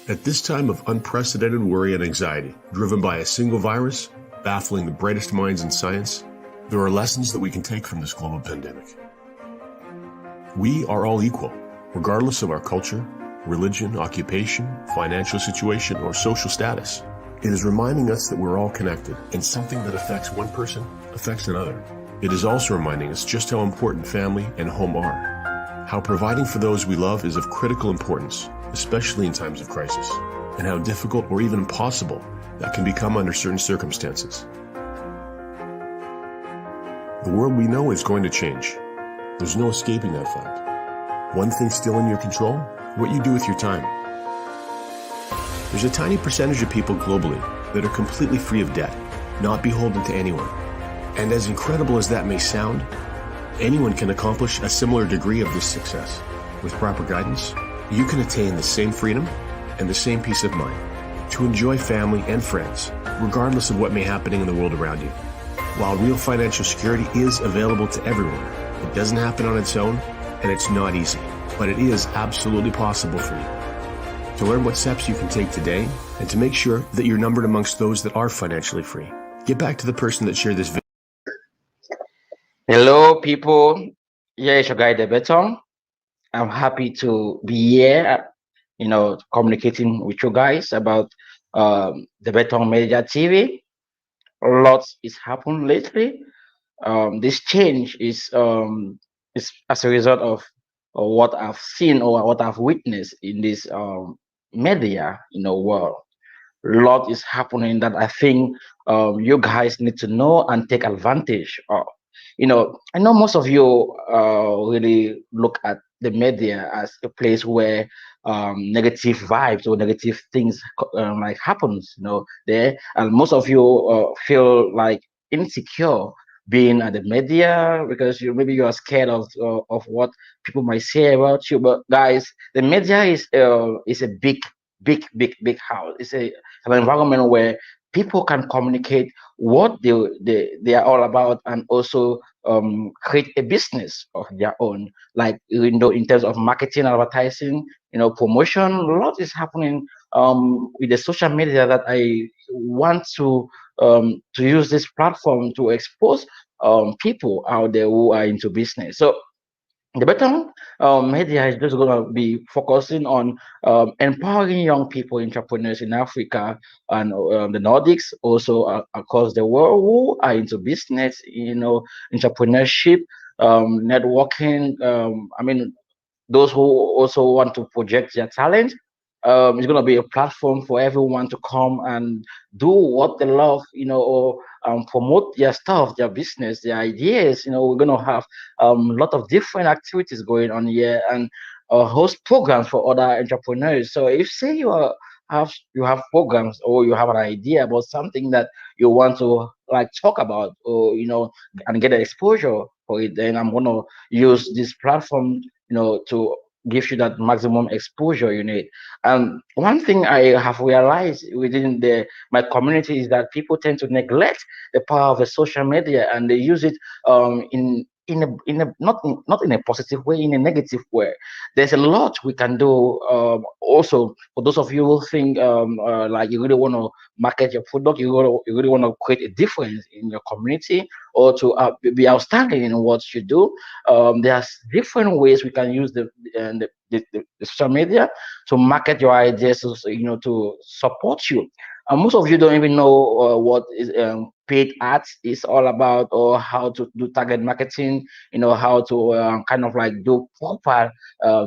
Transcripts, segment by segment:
At this time of unprecedented worry and anxiety, driven by a single virus, baffling the brightest minds in science, there are lessons that we can take from this global pandemic. We are all equal, regardless of our culture, religion, occupation, financial situation, or social status. It is reminding us that we're all connected, and something that affects one person affects another. It is also reminding us just how important family and home are, how providing for those we love is of critical importance, especially in times of crisis, and how difficult or even impossible that can become under certain circumstances. The world we know is going to change. There's no escaping that fact. One thing still in your control: what you do with your time. There's a tiny percentage of people globally that are completely free of debt, not beholden to anyone. And as incredible as that may sound, anyone can accomplish a similar degree of this success. With proper guidance, you can attain the same freedom and the same peace of mind to enjoy family and friends, regardless of what may be happening in the world around you. While real financial security is available to everyone, it doesn't happen on its own, and it's not easy, but it is absolutely possible for you. To learn what steps you can take today, and to make sure that you're numbered amongst those that are financially free, get back to the person that shared this video. Hello, people. Here is your guy, the Betong. I'm happy to be here, communicating with you guys about the Betong MediaTV. Lots is happened lately. This change is as a result of what I've seen or what I've witnessed in this media world. Lot is happening that I think you guys need to know and take advantage of. I know most of you really look at the media as a place where negative vibes or negative things like happens, there, and most of you feel like insecure being at the media because you are scared of what people might say about you. But guys, the media is a big house. It's an environment where people can communicate what they are all about and also create a business of their own. Like in terms of marketing, advertising, promotion, a lot is happening with the social media that I want to use this platform to expose people out there who are into business. So the better media is just going to be focusing on empowering young people, entrepreneurs in Africa and the Nordics, also across the world who are into business, entrepreneurship, networking. Those who also want to project their talent. It's going to be a platform for everyone to come and do what they love, or promote their stuff, their business, their ideas. We're going to have a lot of different activities going on here and host programs for other entrepreneurs. So if say you have programs or you have an idea about something that you want to like talk about or and get exposure for it, then I'm going to use this platform to give you that maximum exposure you need. One thing I have realized within my community is that people tend to neglect the power of the social media and they use it in a not in a positive way, in a negative way. There's a lot we can do. Also, for those of you who think like you really want to market your product, you really want to create a difference in your community or to be outstanding in what you do. There's different ways we can use the social media to market your ideas, to support you. And most of you don't even know what is paid ads is all about, or how to do target marketing. How to kind of like do proper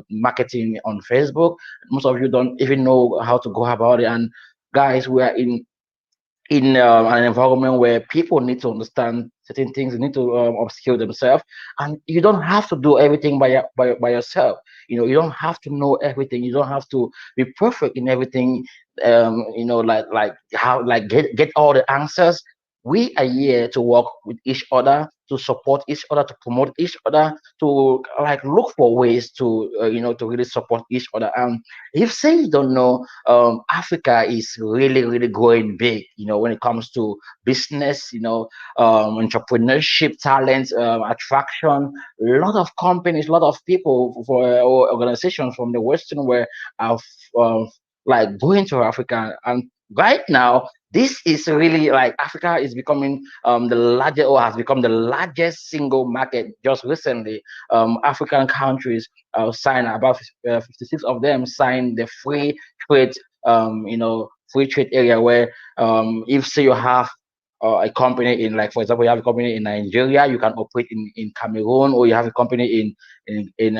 marketing on Facebook. Most of you don't even know how to go about it. And guys, we are in an environment where people need to understand certain things, they need to upskill themselves, and you don't have to do everything by yourself. You don't have to know everything. You don't have to be perfect in everything. Like how like get all the answers. We are here to work with each other, to support each other, to promote each other, to like look for ways to to really support each other. If say you don't know, Africa is really growing big, when it comes to business, entrepreneurship, talent, attraction. A lot of companies, a lot of people for or organizations from the Western world have like going to Africa. And right now, this is really like Africa is becoming the largest, or has become the largest single market. Just recently, African countries signed about 56 of them signed the free trade, free trade area, where if say you have a company in, like for example, you have a company in Nigeria, you can operate in Cameroon, or you have a company in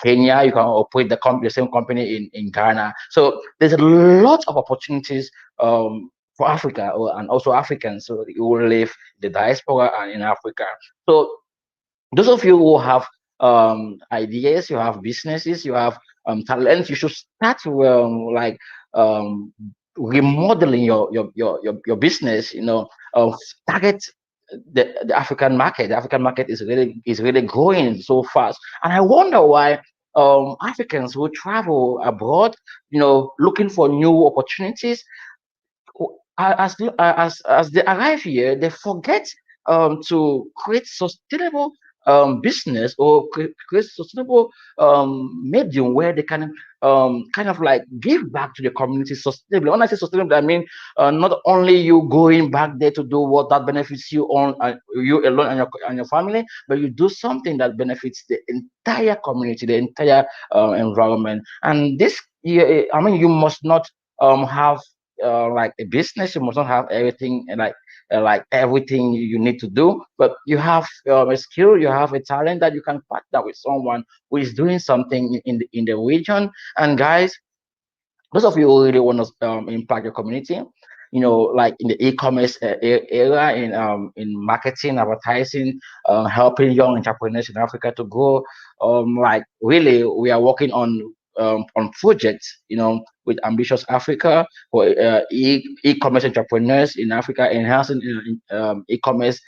Kenya, you can operate the same company in Ghana. So there's a lot of opportunities for Africa, and also Africans, so you will live the diaspora and in Africa. So those of you who have ideas, you have businesses, you have talents, you should start like um, remodeling your business. Target the African market. The African market is really growing so fast, and I wonder why Africans who travel abroad, looking for new opportunities, as they arrive here, they forget to create sustainable business, or create sustainable medium where they can kind of like give back to the community sustainably. When I say sustainable, I mean not only you going back there to do what that benefits you on you alone and your family, but you do something that benefits the entire community, the entire environment. And this, I mean, you must not have like a business. You must not have everything, and like everything you need to do, but you have a skill, you have a talent that you can partner with someone who is doing something in the region. And guys, those of you who really want to impact your community, like in the e-commerce era, in marketing, advertising, helping young entrepreneurs in Africa to grow, like really, we are working on projects, with Ambitious Africa for e-commerce entrepreneurs in Africa, enhancing e-commerce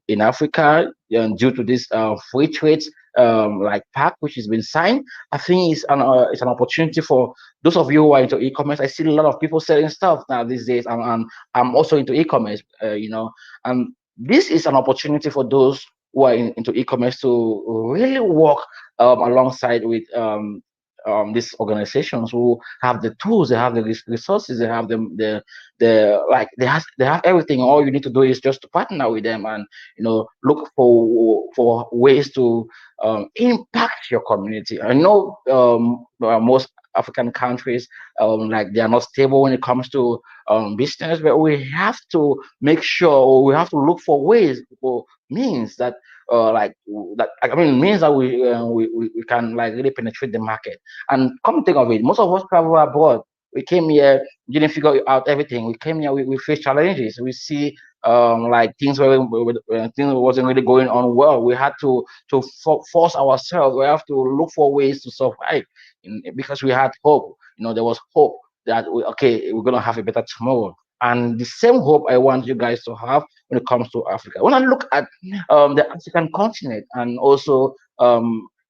in Africa, due to this free trade like pact which has been signed. I think it's an opportunity for those of you who are into e-commerce. I see a lot of people selling stuff now these days, and I'm also into e-commerce, and this is an opportunity for those who are into e-commerce to really work alongside with these organizations who have the tools, they have the resources, they have they have everything. All you need to do is just to partner with them, and look for ways to impact your community. I know most African countries, like they are not stable when it comes to business, but we have to make sure, or we have to look for ways, for means that like that, I mean, means that we can like really penetrate the market. And come to think of it, most of us travel abroad. We came here, didn't figure out everything. We came here, we face challenges. We see like things wasn't really going on well. We had to force ourselves. We have to look for ways to survive, because we had hope. There was hope that okay, we're gonna have a better tomorrow. And the same hope I want you guys to have when it comes to Africa. When I look at the African continent, and also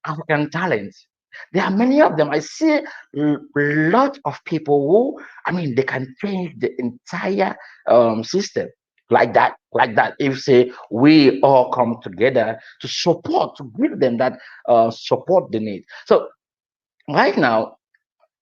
African talents, there are many of them. I see a lot of people who, I mean, they can change the entire system like that. If say we all come together to support, to give them that support they need. So right now,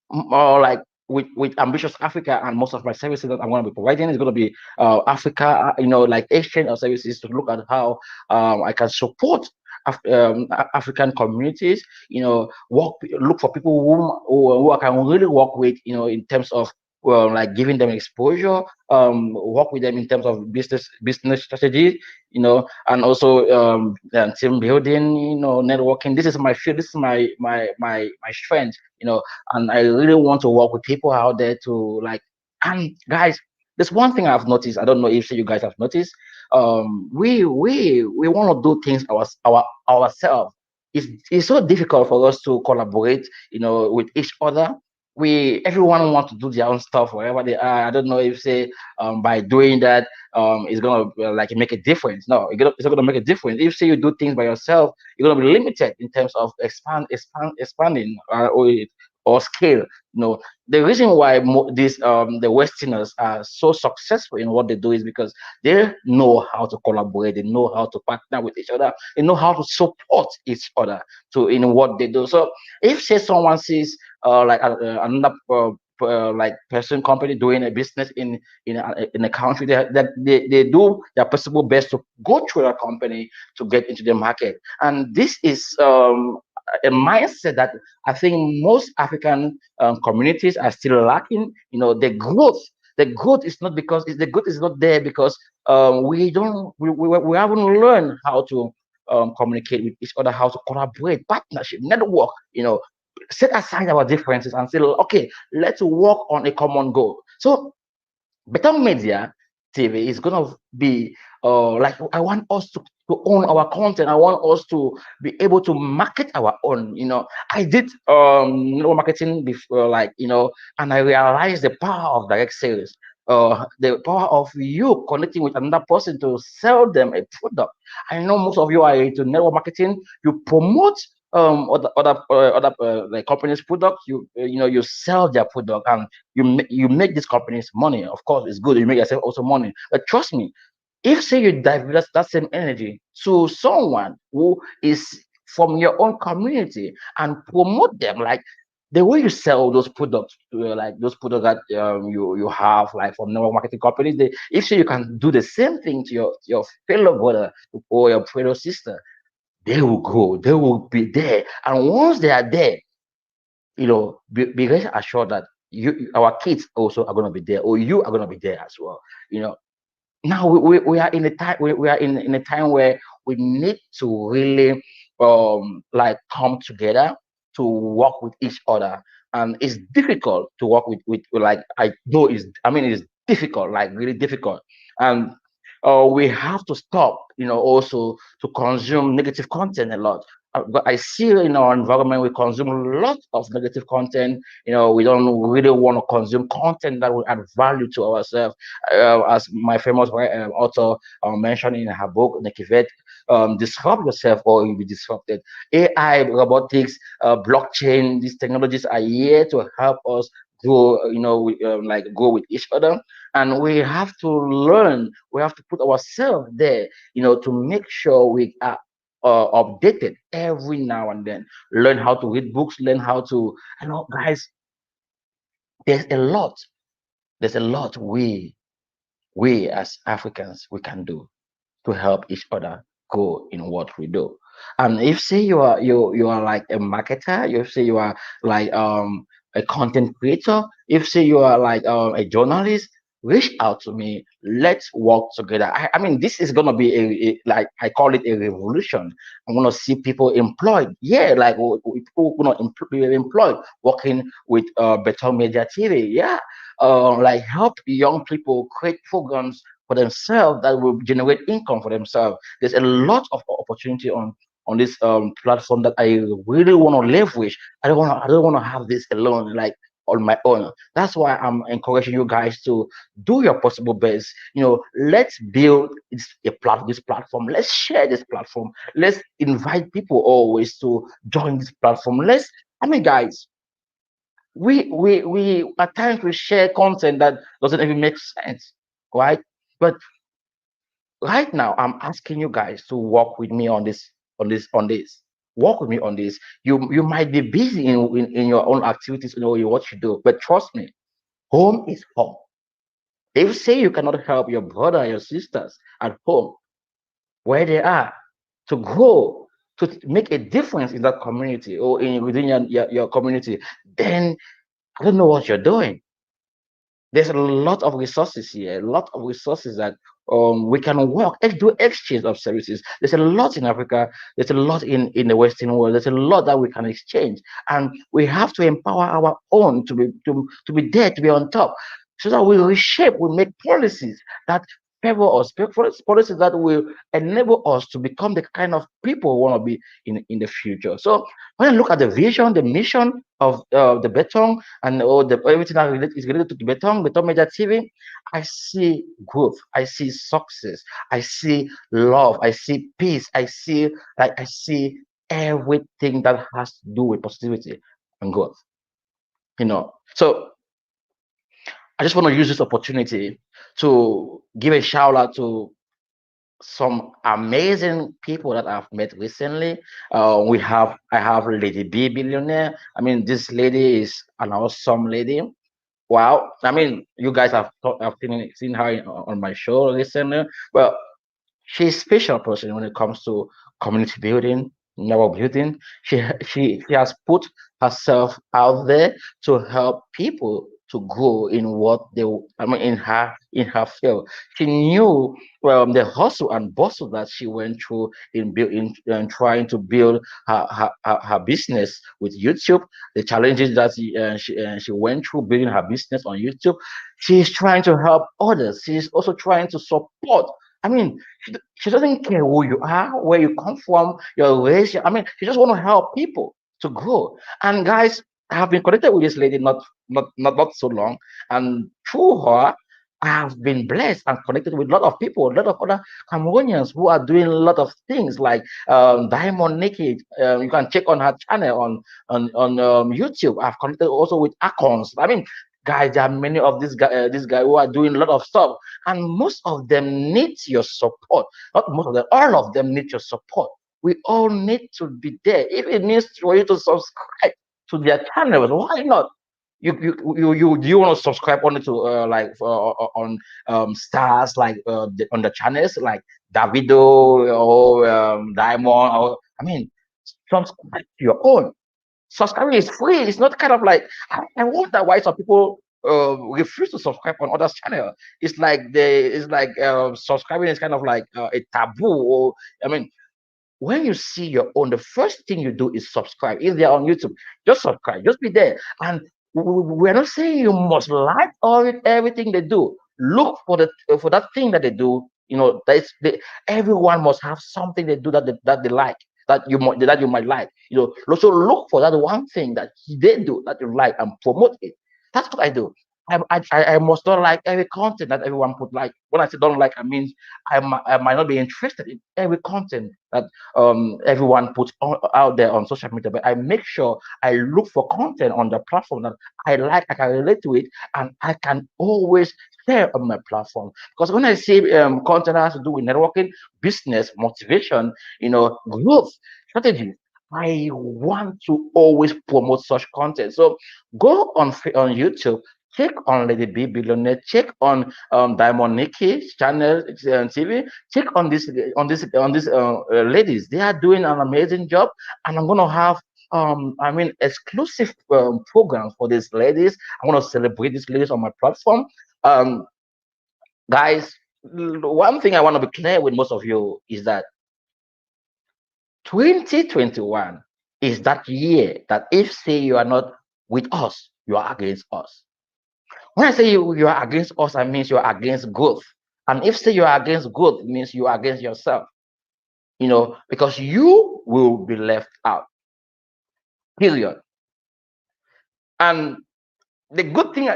or like with Ambitious Africa, and most of my services that I'm going to be providing is going to be Africa, like exchange of services to look at how I can support African communities, look for people who I can really work with, in terms of, well, like giving them exposure, work with them in terms of business strategy, and also team building, networking. This is my field. This is my strength, and I really want to work with people out there to like. And guys, there's one thing I've noticed. I don't know if you guys have noticed. We want to do things ourselves. It's so difficult for us to collaborate, with each other. Everyone wants to do their own stuff wherever they are. I don't know if say by doing that it's gonna like make a difference. No, it's not gonna make a difference. If say you do things by yourself, you're gonna be limited in terms of expanding, or scale. The reason why the Westerners are so successful in what they do is because they know how to collaborate, they know how to partner with each other, they know how to support each other to in what they do. So if say someone sees like another like person company doing a business in a country, they do their possible best to go through a company to get into the market. And this is a mindset that I think most African communities are still lacking. The growth is not because the growth is not there because we don't we haven't learned how to communicate with each other, how to collaborate, partnership, network. Set aside our differences and say, okay, let's work on a common goal. So Betong Media TV is gonna be like I want us to own our content. I want us to be able to market our own. I did marketing before, and I realized the power of direct sales. The power of you connecting with another person to sell them a product. I know most of you are into network marketing. You promote like companies' product. You sell their product, and you make these companies money. Of course, it's good. You make yourself also money. But trust me, if say you divert that same energy to someone who is from your own community and promote them, like the way you sell those products, like those products that you have, like from network marketing companies, if say you can do the same thing to your fellow brother or your fellow sister, they will go, they will be there, and once they are there, be rest assured that our kids also are going to be there, or you are going to be there as well. you know Now we are in a time, we are in a time where we need to really like come together to work with each other. And it's difficult to work with like, I know it's difficult, like really difficult. And we have to stop, also to consume negative content a lot. But I see in our environment we consume a lot of negative content. We don't really want to consume content that will add value to ourselves. As my famous author mentioned in her book, Nekivet, disrupt yourself or you'll be disrupted. AI, robotics, blockchain, these technologies are here to help us grow, like grow with each other. And we have to learn, we have to put ourselves there, to make sure we are updated every now and then. Learn how to read books, learn how to, guys, there's a lot, we as Africans we can do to help each other go in what we do. And if say you are like a marketer, you say you are like a content creator, if say you are like a journalist, reach out to me. Let's work together. I mean, this is gonna be like I call it a revolution. I want to see people employed. Yeah, like people gonna be employed working with Better Media TV. Yeah, like help young people create programs for themselves that will generate income for themselves. There's a lot of opportunity on this platform that I really want to leverage. I don't want to have this alone, like on my own. That's why I'm encouraging you guys to do your possible best. Let's build this platform. Let's share this platform. Let's invite people always to join this platform. I mean, guys, we at times we share content that doesn't even make sense, right? But right now I'm asking you guys to work with me on this. Work with me on this. You might be busy in your own activities, what you do, but trust me, home is home. If say you cannot help your brother, your sisters at home where they are to grow, to make a difference in that community or within your community, then I don't know what you're doing. There's a lot of resources here, a lot of resources that we can work, do exchange of services. There's a lot in Africa, there's a lot in the Western world, there's a lot that we can exchange. And we have to empower our own to be there, to be on top, so that we reshape, we make policies that favor us, policies that will enable us to become the kind of people we want to be in the future. So when I look at the vision, the mission of the Betong, and all the everything that is related to the Betong Media TV, I see growth, I see success, I see love, I see peace, I see everything that has to do with positivity and growth. So I just want to use this opportunity to give a shout out to some amazing people that I've met recently. I have Lady B Billionaire. I mean, this lady is an awesome lady. Wow, I mean, you guys have seen her on my show recently. Well, she's special person when it comes to community building, network building. She has put herself out there to help people to grow in what they, I mean, in her field. She knew, well, the hustle and bustle that she went through in trying to build her business with YouTube, the challenges that she went through building her business on YouTube. She's trying to help others. She's also trying to support. I mean, she doesn't care who you are, where you come from, your race. I mean, she just want to help people to grow. And guys, I have been connected with this lady not so long, and through her, I have been blessed and connected with a lot of people, a lot of other Cameroonians who are doing a lot of things like Diamond Naked. You can check on her channel on YouTube. I've connected also with Acons. I mean, guys, there are many of these guys who are doing a lot of stuff, and most of them need your support. Not most of them, all of them need your support. We all need to be there. If it means for you to subscribe to their channels, why not? Do you want to subscribe only to on stars like on the channels like Davido or Diamond, or I mean, subscribe to your own. Subscribing is free. It's not kind of like I wonder why some people refuse to subscribe on others' channel. It's like subscribing is kind of like a taboo. Or I mean, when you see your own, the first thing you do is subscribe. If they're on YouTube, just subscribe, just be there. And we're not saying you must like everything they do. Look for that thing that they do. You know, everyone must have something they do that they like, that you might like. You know, also look for that one thing that they do that you like and promote it. That's what I do. I must not like every content that everyone put. Like when I say don't like, I mean I might not be interested in every content that everyone puts out there on social media, but I make sure I look for content on the platform that I like, I can relate to it, and I can always share on my platform. Because when I see content that has to do with networking, business, motivation, growth strategy, I want to always promote such content. So go on YouTube, check on Lady B Billionaire, check on Diamond Nikki's channel TV, check on these ladies. They are doing an amazing job, and I'm gonna have exclusive programs for these ladies. I'm gonna celebrate these ladies on my platform. Um, guys, one thing I want to be clear with most of you is that 2021 is that year that if say you are not with us, you are against us. When I say you are against us, I means you are against growth. And if say you are against growth, it means you are against yourself. Because you will be left out. Period. And the good thing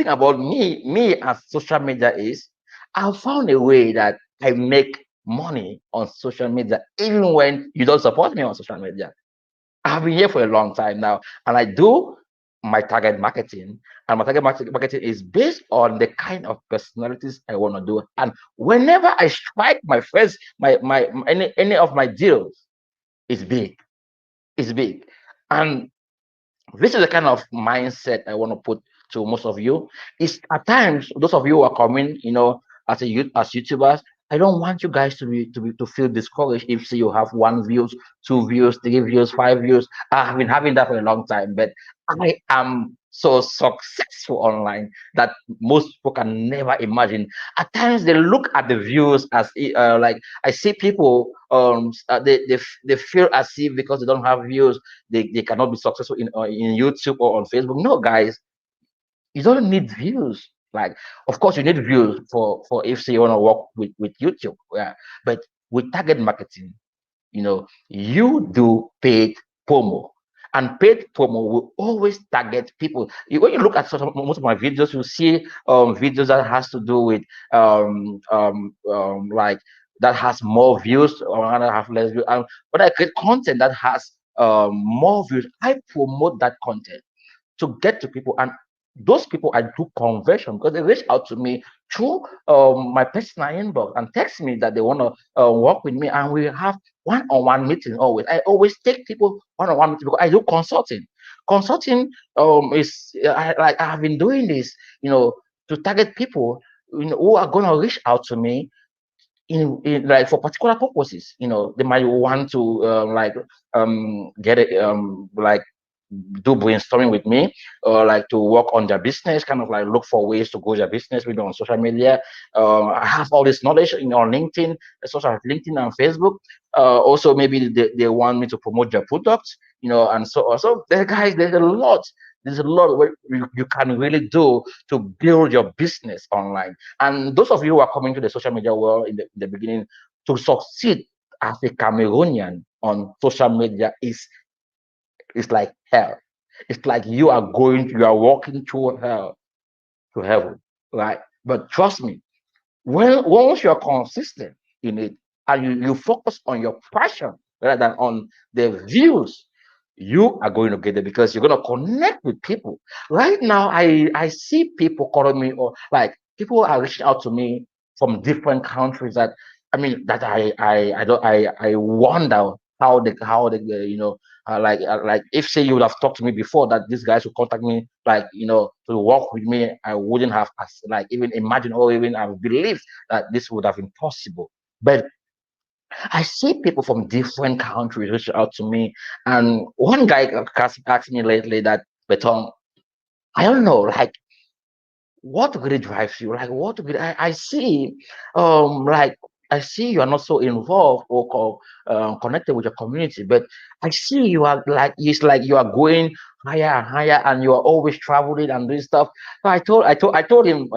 about me as social media is I found a way that I make money on social media, even when you don't support me on social media. I've been here for a long time now, and I do my target marketing. And my marketing is based on the kind of personalities I want to do. And whenever I strike my first, my any of my deals, it's big. It's big. And this is the kind of mindset I want to put to most of you. Is at times those of you who are coming, as YouTubers, I don't want you guys to feel discouraged if say you have 1 views, 2 views, 3 views, 5 views. I've been having that for a long time, but I am so successful online that most people can never imagine. At times they look at the views as like I see people they feel as if because they don't have views they cannot be successful in YouTube or on Facebook. No, guys, you don't need views. Like, of course, you need views for if say you want to work with YouTube, yeah. But with target marketing, you do paid promo. And paid promo will always target people. When you look at most of my videos, you see videos that has to do with like that has more views or that have less views. But I create content that has more views. I promote that content to get to people, and those people I do conversion because they reach out to me through my personal inbox and text me that they want to work with me, and we have one-on-one meeting. Always I always take people one-on-one meeting because I do consulting. Consulting is like I've been doing this, to target people, who are gonna reach out to me in like for particular purposes. They might want to get it like do brainstorming with me, or like to work on their business, kind of like look for ways to grow their business maybe on social media. I have all this knowledge on LinkedIn, social LinkedIn and Facebook. Also maybe they want me to promote their products, and so on. So there, guys, there's a lot where you can really do to build your business online. And those of you who are coming to the social media world in the beginning, to succeed as a Cameroonian on social media is like hell. It's like you are walking through hell to heaven, right? But trust me, once you're consistent in it, and you focus on your passion rather than on the views, you are going to get there, because you're going to connect with people. Right now, I see people calling me, or like people are reaching out to me from different countries, that I mean that I don't I wonder how they if say you would have talked to me before, that these guys would contact me, like, to work with me, I wouldn't have like even imagined, or even have believed that this would have been possible. But I see people from different countries reach out to me, and one guy asked me lately that, Beton, I don't know, like, what really drives you? Like, what really, I see, like, I see you are not so involved or connected with your community, but I see you are like, it's like you are going higher and higher, and you are always traveling and doing stuff. So I told him,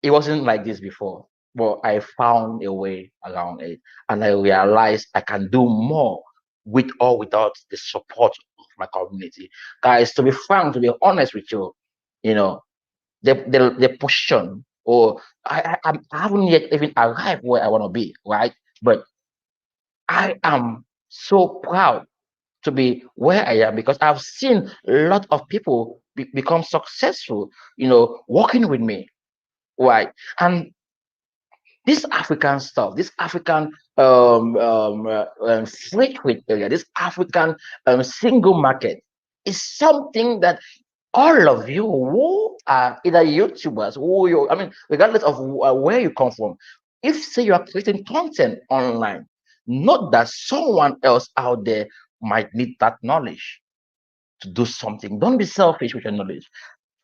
it wasn't like this before, but I found a way around it, and I realized I can do more with or without the support of my community. Guys, to be frank, to be honest with you, you know, the position, or I haven't yet even arrived where I want to be, right? But I am so proud to be where I am, because I've seen a lot of people become successful, working with me, right? And this African stuff, this African free trade area, this African single market is something that all of you who are either YouTubers, I mean, regardless of where you come from, if say you are creating content online, note that someone else out there might need that knowledge to do something. Don't be selfish with your knowledge.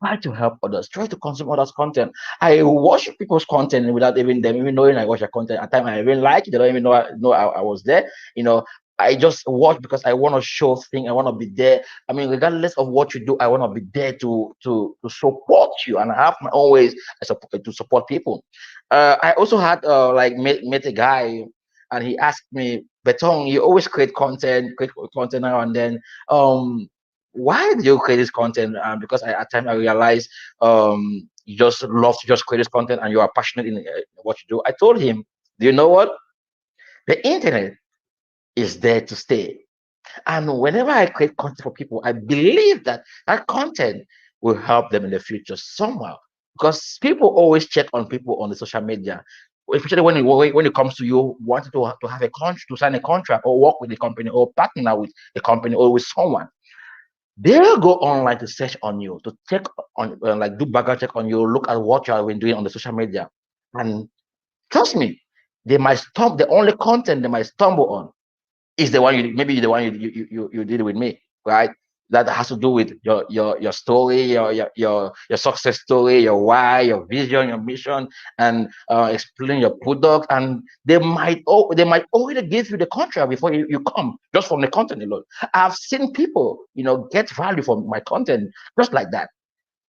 Try to help others. Try to consume others' content. I watch people's content without even them even knowing I watch their content. At times I even like it. They don't even know I was there. You know, I just watch because I want to show things. I want to be there. I mean, regardless of what you do, I want to be there to support you, and I have my own ways to support people. I also had met a guy, and he asked me, Betong, you always create content now and then. Why do you create this content? Because at times I realize you just love to just create this content, and you are passionate in what you do. I told him, do you know what? The internet is there to stay. And whenever I create content for people, I believe that that content will help them in the future somehow. Because people always check on people on the social media, especially when it comes to you wanting to have a contract, to sign a contract, or work with the company, or partner with the company, or with someone. They'll go online to search on you, to check on, like, do background check on you, look at what you have been doing on the social media. And trust me, they might stumble. The only content they might stumble on is the one maybe the one you did with me, right? That has to do with your story, your success story, your why, your vision, your mission, and explain your product. And they might already give you the contract before you come, just from the content alone. I've seen people, get value from my content just like that.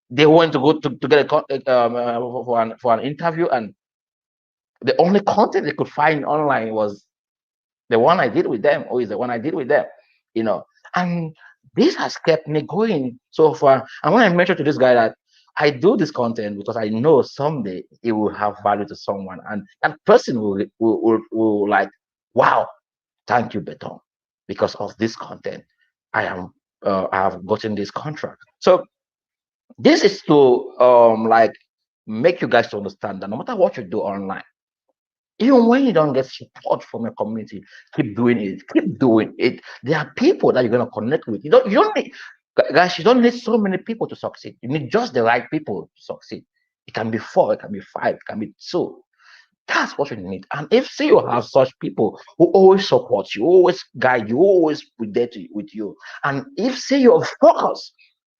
They went to go to get for an interview, and the only content they could find online was the one I did with them, or is the one I did with them, you know. And this has kept me going so far. And when I mentioned to this guy that I do this content because I know someday it will have value to someone, and that person will like, wow, thank you, Beton, because of this content, I have gotten this contract. So this is to like make you guys to understand that no matter what you do online, even when you don't get support from your community, keep doing it. Keep doing it. There are people that you're gonna connect with. You don't need. Guys, you don't need so many people to succeed. You need just the right people to succeed. It can be four, it can be five, it can be two. That's what you need. And if say you have such people who always support you, always guide you, always be there with you, and if say your focus,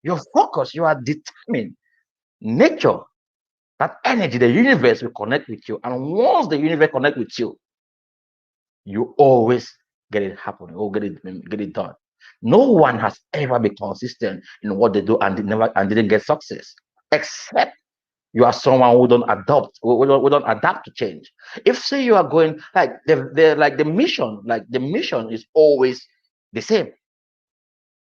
you are determined, nature, that energy, the universe will connect with you. And once the universe connect with you always get it happen, or get it done. No one has ever been consistent in what they do and didn't get success, except you are someone who don't adopt, who don't adapt to change. If say you are going like the mission is always the same.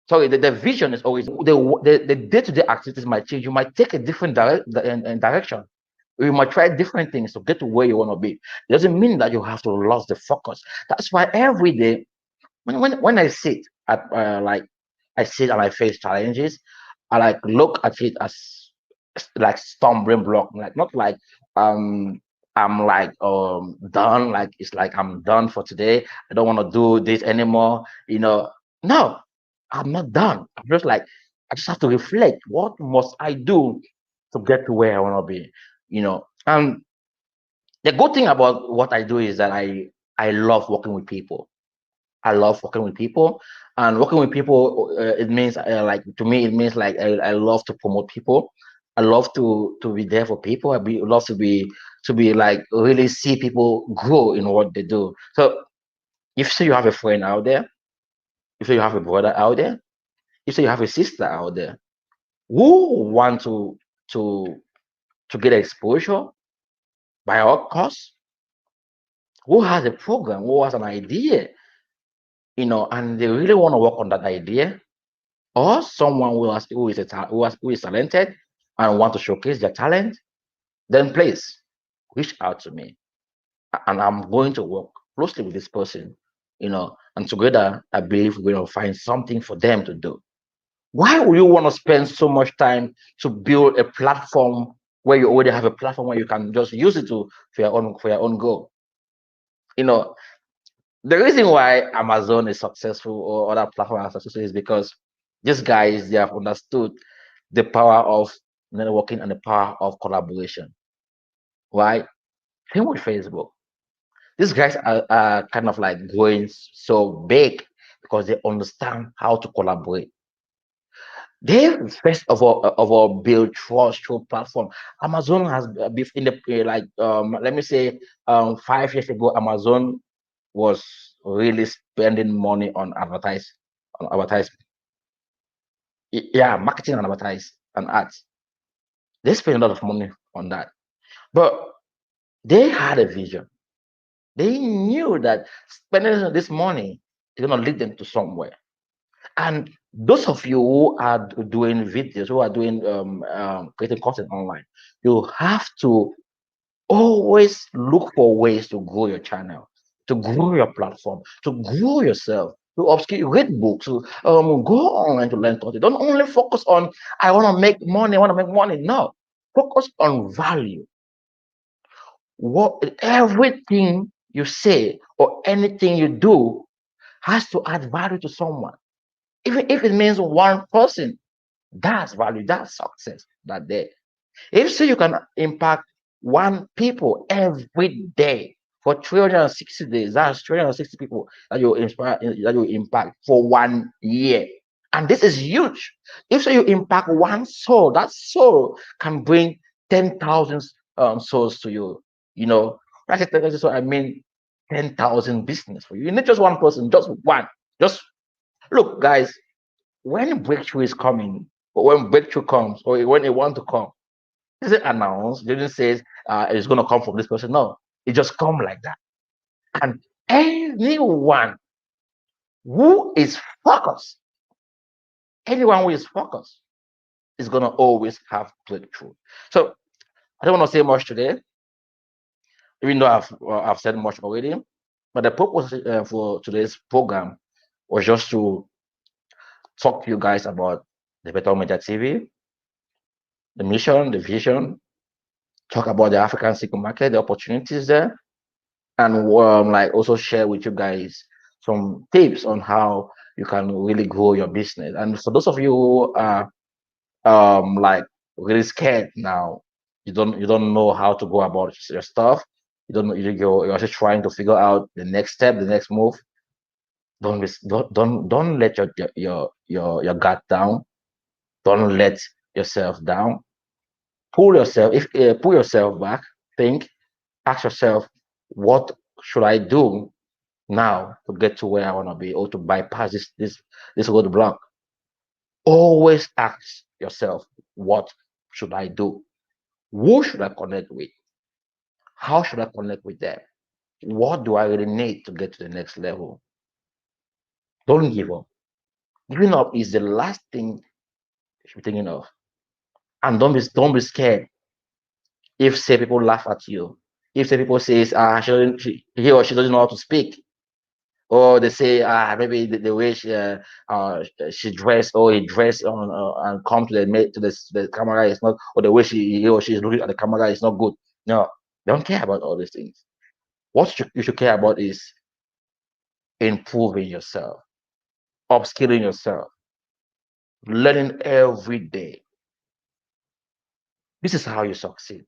Sorry, the vision is always the day-to-day activities might change. You might take a different direction. You might try different things to get to where you want to be. It doesn't mean that you have to lose the focus. That's why every day when I sit at I sit and I face challenges, I like look at it as like stumbling block, like not like um I'm like done, like it's like I'm done for today. I don't want to do this anymore. No, I'm not done. I'm just like I just have to reflect. What must I do to get to where I want to be? And the good thing about what I do is that I love working with people. I love working with people, and working with people. It means like to me, it means like I love to promote people. I love to be there for people. Love to be like really see people grow in what they do. So if say you have a friend out there, if you have a brother out there, if say you have a sister out there who want to to get exposure by all costs, who has a program, who has an idea, and they really want to work on that idea, or someone who is talented and want to showcase their talent, then please reach out to me, and I'm going to work closely with this person, and together I believe we're going to find something for them to do. Why would you want to spend so much time to build a platform where you already have a platform where you can just use it to for your own goal? You know, the reason why Amazon is successful or other platforms are successful is because these guys they have understood the power of networking and the power of collaboration. Why? Same with Facebook. These guys are kind of like going so big because they understand how to collaborate. They first of all build trust through platform. Amazon has been in the like let me say 5 years ago, Amazon was really spending money on advertise, yeah, marketing and advertise and ads. They spend a lot of money on that, but they had a vision. They knew that spending this money is going to lead them to somewhere. And those of you who are doing videos, who are doing creating content online, you have to always look for ways to grow your channel, to grow your platform, to grow yourself, to upskill, read books, to go online to learn content. Don't only focus on I want to make money, I want to make money. No, focus on value. What everything you say or anything you do has to add value to someone. Even if it means one person, that's value, that's success that day. If so, you can impact one people every day for 360 days. That's 360 people that you inspire, that you impact for 1 year. And this is huge. If so, you impact one soul, that soul can bring 10,000 souls to you. You know, that's what I mean. 10,000 business for you. You need just one person, just one. Just look, guys. When breakthrough is coming, or when breakthrough comes, or when they want to come, is it announced? They didn't say it's going to come from this person. No, it just come like that. And anyone who is focused, anyone who is focused, is going to always have breakthrough. So I don't want to say much today, even though I've said much already. But the purpose for today's program was just to talk to you guys about the Betong Media TV, the mission, the vision, talk about the African single market, the opportunities there, and like also share with you guys some tips on how you can really grow your business. And for those of you who are like really scared now, you don't know how to go about your stuff. You don't know you're just trying to figure out the next step, the next move. Don't let your guard down. Don't let yourself down. Pull yourself back. Think. Ask yourself, what should I do now to get to where I want to be, or to bypass this roadblock? Always ask yourself, what should I do? Who should I connect with? How should I connect with them? What do I really need to get to the next level? Don't give up. Giving up is the last thing you should be thinking of. And don't be scared if say people laugh at you. If say people says he or she doesn't know how to speak, or they say maybe the way she dressed or he dressed on and come to the camera is not, or the way he or she is looking at the camera is not good. No, don't care about all these things. What you should care about is improving yourself, upskilling yourself, learning every day. This is how you succeed.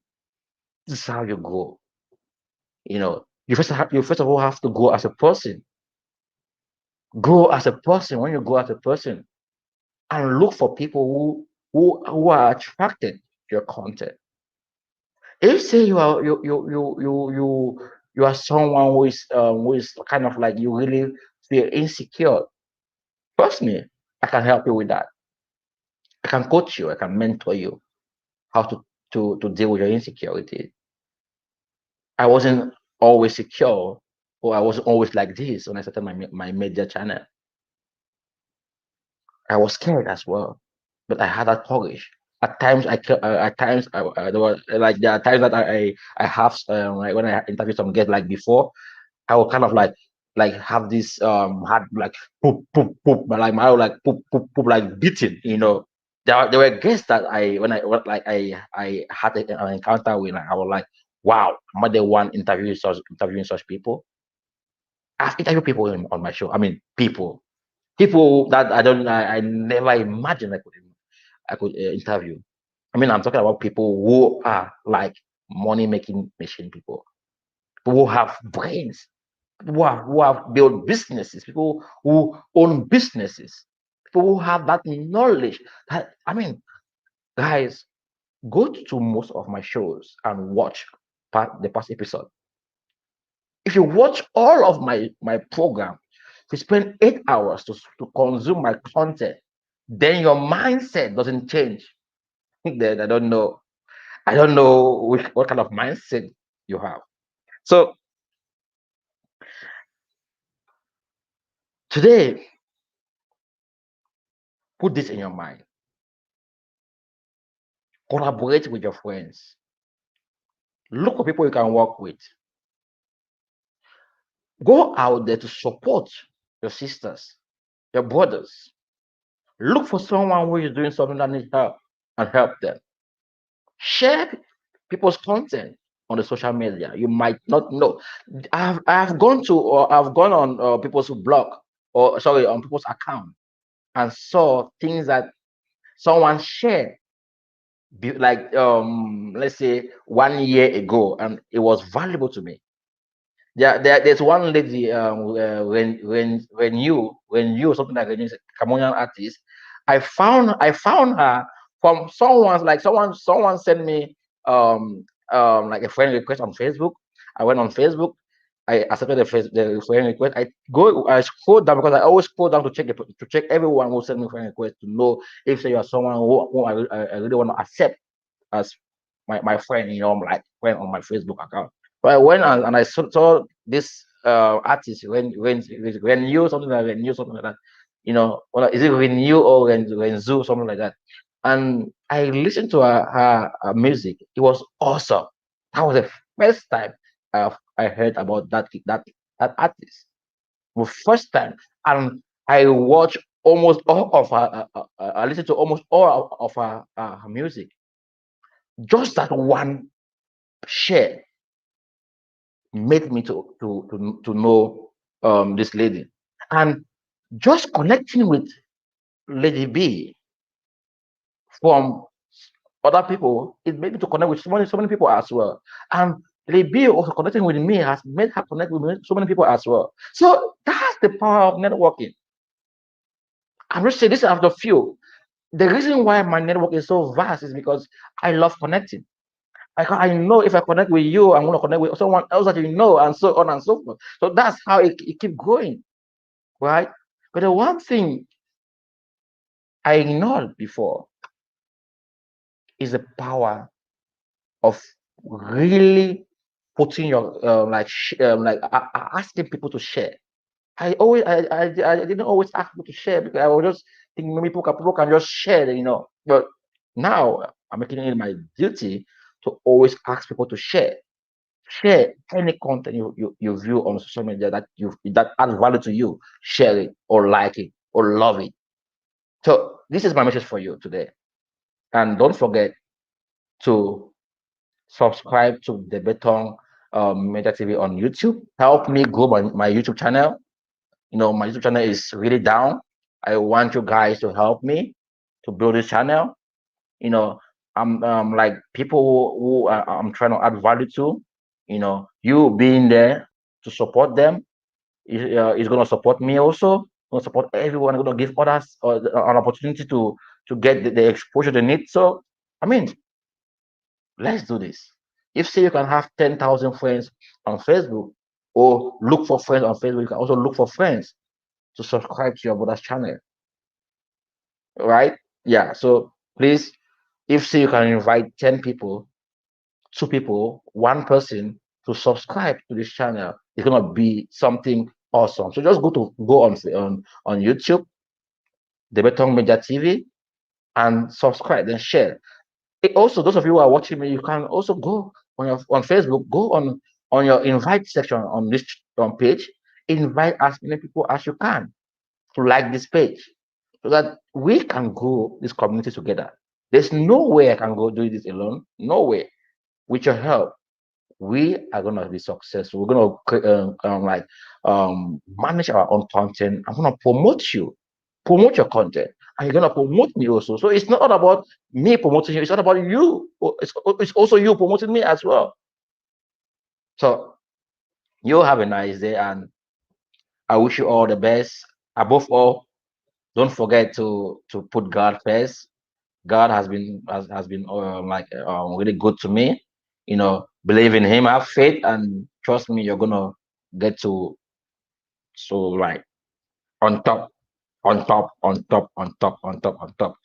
This is how you grow. You first of all have to grow as a person. Grow as a person. When you grow as a person, and look for people who are attracted to your content. If say you are someone who is kind of like you really feel insecure, trust me, I can help you with that. I can coach you, I can mentor you how to deal with your insecurity. I wasn't always secure, or I wasn't always like this when I started my media channel. I was scared as well, but I had that courage. At times, there were like there are times that I have like when I interview some guests like before, I will kind of like have this hard like poop poop poop, but like my heart like poop poop poop like beating. There were guests that I had an encounter with. Like, I was like, wow, am I the one interviewing such people? I've interviewed people on my show. I mean, people that I never imagined I could interview. I mean, I'm talking about people who are like money making machine people, people who have brains, people who have built businesses, people who own businesses, people who have that knowledge. That I mean, guys, go to most of my shows and watch the past episode. If you watch all of my program, if you spend 8 hours to consume my content, then your mindset doesn't change. Then I don't know what kind of mindset you have. So today, put this in your mind. Collaborate with your friends. Look for people you can work with. Go out there to support your sisters, your brothers. Look for someone who is doing something that needs help and help them. Share people's content on the social media. You might not know. I've gone on people's blog, or sorry, on people's account, and saw things that someone shared, like let's say 1 year ago, and it was valuable to me. There's one lady, when you something like a Cameroonian artist. I found her from someone sent me like a friend request on Facebook. I went on Facebook. I accepted the friend request. I scrolled down, because I always scroll down to check everyone who sent me friend request, to know if you are someone who I really want to accept as my friend, like friend on my Facebook account. But I went and I saw this artist, when you something like that. Is it Renew or Renzu, something like that. And I listened to her music. It was awesome. That was the first time I heard about that artist. The first time, and I watched almost all of her. I listened to almost all of her music. Just that one share made me to know this lady. And just connecting with Lady B from other people, it made me to connect with so many people as well. And Lady B also connecting with me has made her connect with so many people as well. So that's the power of networking. I'm just saying this after few. The reason why my network is so vast is because I love connecting. I know if I connect with you, I'm going to connect with someone else that you know, and so on and so forth. So that's how it keep growing, right? But the one thing I ignored before is the power of really putting your asking people to share. I didn't always ask people to share because I was just thinking maybe people can just share, But now I'm making it my duty to always ask people to share. Share any content you view on social media that adds value to you. Share it or like it or love it. So this is my message for you today. And don't forget to subscribe to the Betong Media TV on YouTube. Help me grow my YouTube channel. My YouTube channel is really down. I want you guys to help me to build this channel. You know, I'm like people who I'm trying to add value to. You being there to support them is going to support me also. Going to support everyone. Going to give others an opportunity to get the exposure they need. So, I mean, let's do this. If say you can have 10,000 friends on Facebook or look for friends on Facebook, you can also look for friends to subscribe to your brother's channel, right? Yeah. So please, if say you can invite 10 people, two people, one person to subscribe to this channel, it's gonna be something awesome. So just go on YouTube, the Betong Media TV, and subscribe, then share. Also, those of you who are watching me, you can also go on Facebook, go on your invite section on this page, invite as many people as you can to like this page, so that we can grow this community together. There's no way I can go do this alone. No way. With your help, we are gonna be successful. We're gonna manage our own content. I'm gonna promote your content, and you're gonna promote me also. So it's not all about me promoting you. It's not about you. It's also you promoting me as well. So you have a nice day, and I wish you all the best. Above all, don't forget to put God first. God has been really good to me. Believe in Him, have faith, and trust me, you're gonna get to so like on top, on top, on top, on top, on top, on top.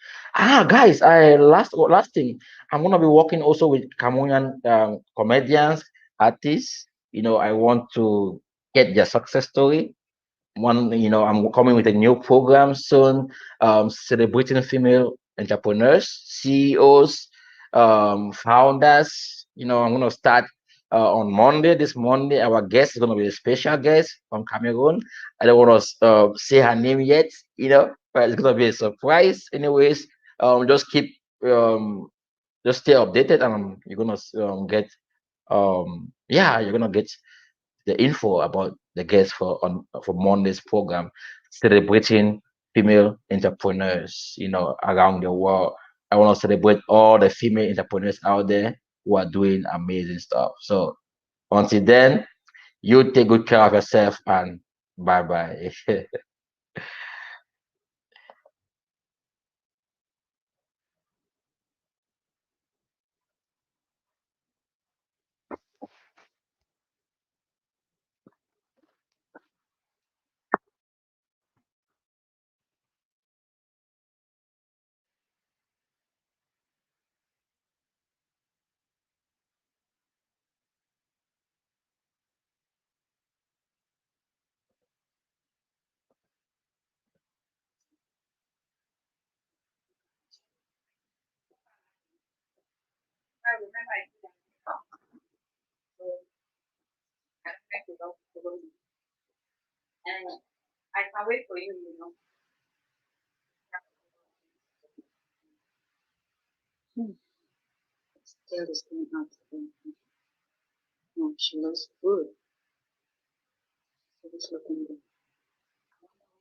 Guys, I last thing, I'm gonna be working also with Cameroonian comedians, artists. I want to get their success story. I'm coming with a new program soon, celebrating female entrepreneurs, CEOs, founders. I'm going to start on Monday. This Monday, our guest is going to be a special guest from Cameroon. I don't want to say her name yet, but it's going to be a surprise. Anyways, just keep, just stay updated, and you're going to get, you're going to get the info about the guests for Monday's program, celebrating female entrepreneurs, around the world. I want to celebrate all the female entrepreneurs out there who are doing amazing stuff. So until then, you take good care of yourself, and bye bye.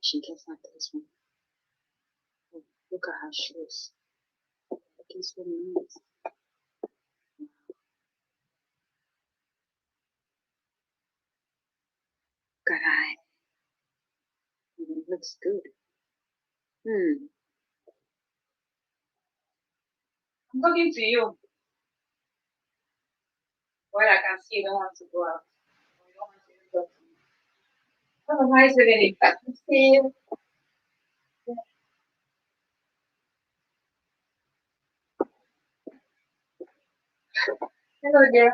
She gets like this one. Oh, look at her shoes. Looking so nice. Look at her. It looks good. I'm talking to you. Well, I can see you don't want to go out. Or you don't want to talk to me. Have a nice evening. See you. Hello dear.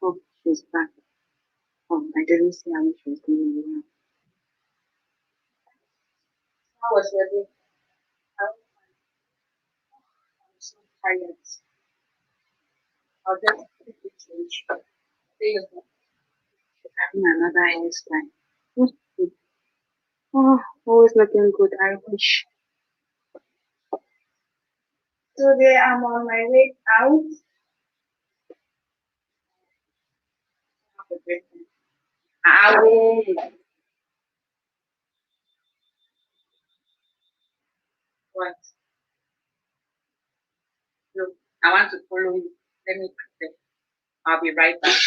Oh, she's back. Oh, I didn't see how she was doing around. How was your day? I'm so tired. I'll just quickly change. See you soon. Having another hairstyle. Oh, always looking good. I wish. Today I'm on my way out. Have a great day. I will. What? Look, I want to follow you. Let me prepare. I'll be right back.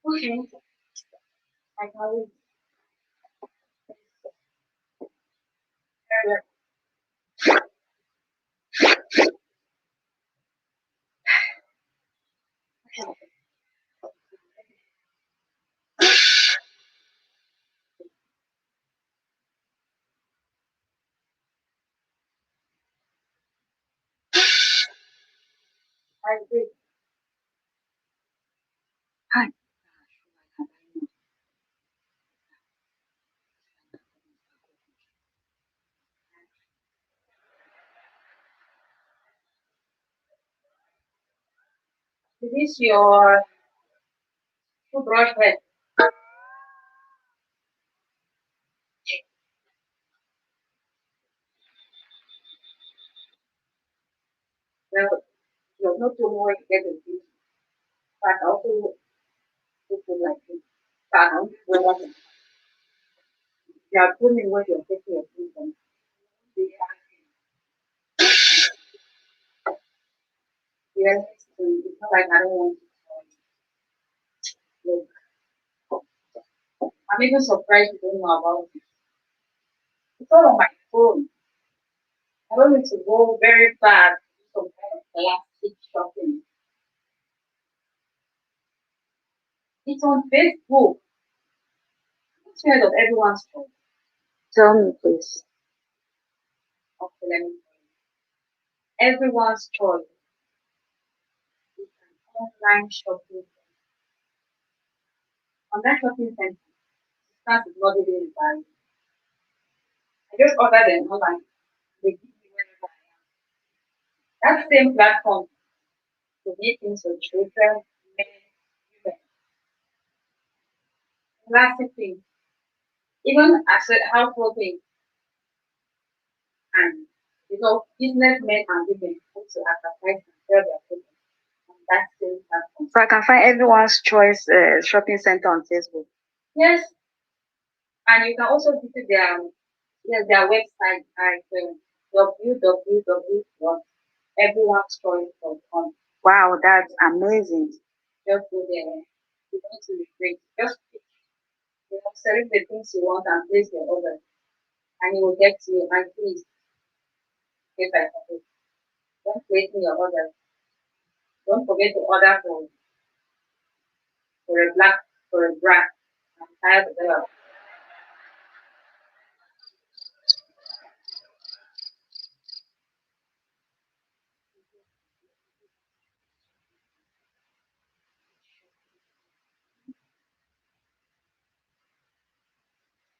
Okay. I can wait. I wait. Hi. Is this your toothbrush head? Well, you're not too more get it. But also, it's like this. But you are pulling what you're taking your food from. Yes, it's not like I don't want to. Look, I'm even surprised you don't know about it. It's all on my phone. I don't need to go very far to do some kind of plastic shopping. It's on Facebook. It's heard of everyone's choice. Tell me, please. Okay, let me tell you. Everyone's choice is an online shopping. On that shopping center, that is not even in value. I just order them online. They give me wherever I am. That same platform to make things for children, men, women. Classic things. Even as a household thing. And businessmen and women also advertise and sell their products on that same platform. So I can find everyone's choice shopping center on Facebook. Yes, and you can also visit their website at www.everyone'schoice.com. Wow, that's amazing. Just go there. You don't to regret. Just pick, select the things you want and place your order, and it will get to you. And please, step by step. Don't place in your order. Don't forget to order for a black for a black. I'm tired of that.